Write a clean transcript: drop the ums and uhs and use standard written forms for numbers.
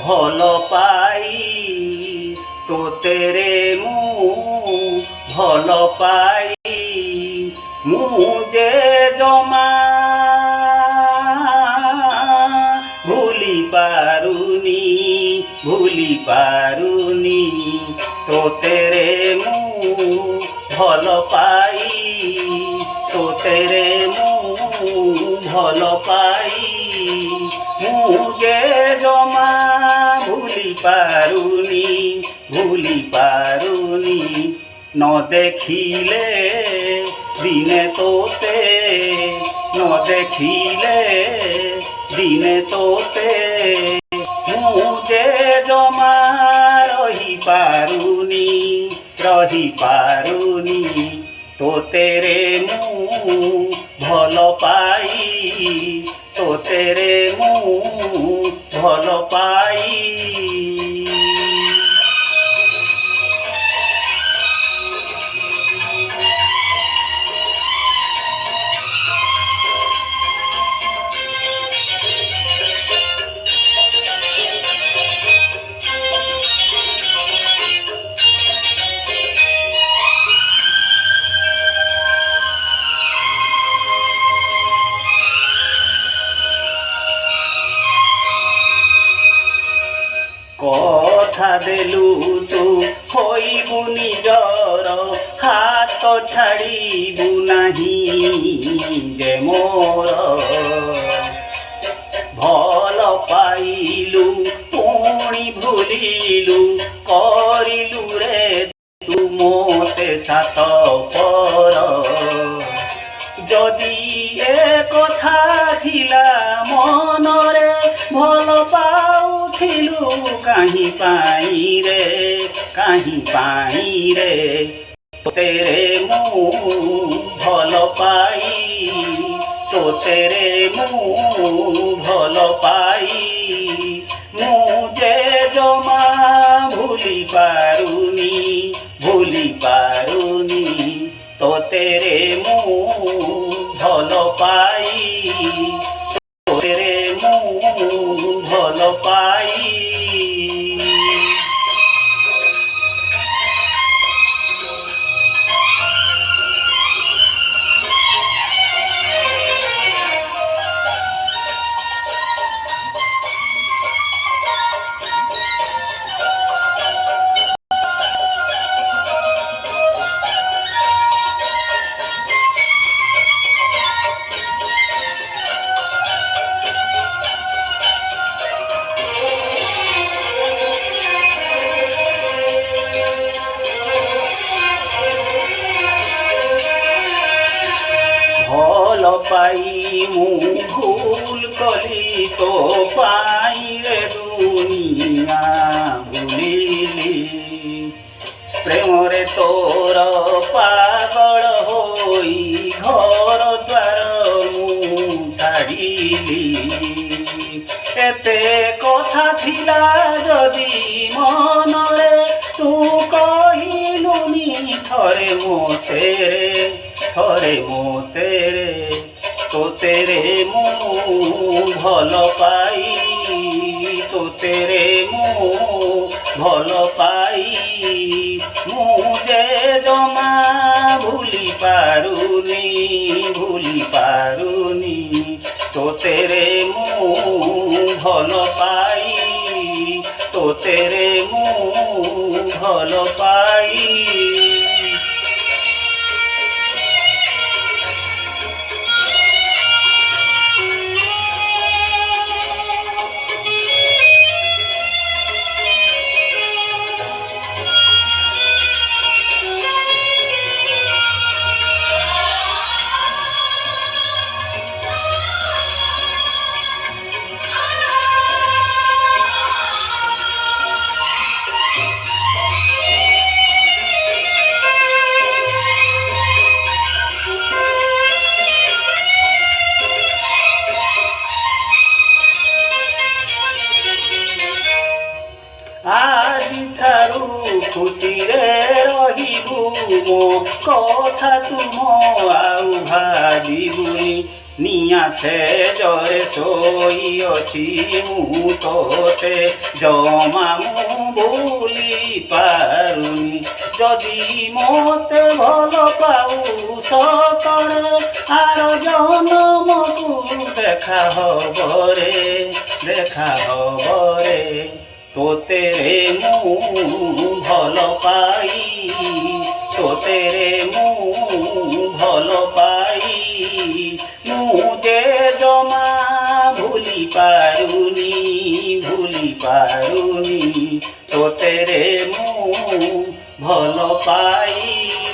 ଭଲ ପାଇ ତୋତେରେ ମୁଁ ଭଲ ପାଇ ମୁଁ ଯେ ଜମା ଭୁଲି ପାରୁନି ତୋତେରେ ମୁଁ ଭଲ ପାଇ ତୋତେରେ ମୁଁ ଭଲ ପାଇ ମୁଁ ଯେ ଜମା ଭୁଲି ପାରୁନି ନ ଦେଖିଲେ ଦିନେ তোতে ନ ଦେଖିଲେ ଦିନେ তোতে ମୁଁ ଯେ ଜମା ରହିପାରୁନି ତୋତେରେ ମୁଁ ଭଲ ପାଇ ତୋତେରେ ମୁଁ ଭଲ ପାଇ কথা দেলু তু হইবু নিজর হাত ছাড়িবু নাহি যে মোর ভাল পাইলু পুଣି ভুলিলু করিলু রে তু মোতে সাত পর যদি এ কথা থিলা মনরে ভাল পাউথিলু কাহি পাই রে তোতেরে ମୁଁ ଭଲ পাই তোতেরে ମୁଁ ଭଲ পাই ମୁଁ যে জমা ভুলি পাରୁনি তোতেরে ମୁଁ ଭଲ পাই তোতেরে ମୁଁ ଭଲ পাই ଭଲ ପାଇ ମୁଁ ଭୁଲ କଲି ତୋ ପାଇଁ ରେ ଦୁନିଆ ଭୁଲିଲି ପ୍ରେମରେ ତୋର ପାଗଳ ହୋଇ ଘର ଦ୍ୱାର ମୁଁ ଛାଡ଼ିଲି ଏତେ କଥା ଥିଲା ଯଦି ମନରେ ତୁ କହିଲୁନି ଥରେ ମୋତେ তোতেরে ମୁଁ ଭଲ পাই তোতেরে ମୁଁ ଭଲ পাই ମୁଁ যে জমা ভুলি পাରୁনি তোতেরে ମୁଁ ଭଲ পাই তোতেরে ମୁଁ ଭଲ পাই ଆଜିଠାରୁ ଖୁସିରେ ରହିବୁ ମୋ କଥା ତୁମ ଆଉ ଭାବିବୁନି ନିଆଁ ସେଜରେ ଶୋଇଅଛି ମୁଁ ତୋତେ ଜମା ମୁଁ ଭୁଲି ପାରୁନି। ଯଦି ମୋତେ ଭଲ ପାଉ ସତରେ ଆର ଜନମକୁ ଦେଖା ହବରେ ଦେଖା ହବରେ ତୋତେରେ ମୁଁ ଭଲ ପାଇ ତୋତେରେ ମୁଁ ଭଲ ପାଇ ମୁଁ ଯେ ଜମା ଭୁଲି ପାରୁନି ତୋତେରେ ମୁଁ ଭଲ ପାଇ।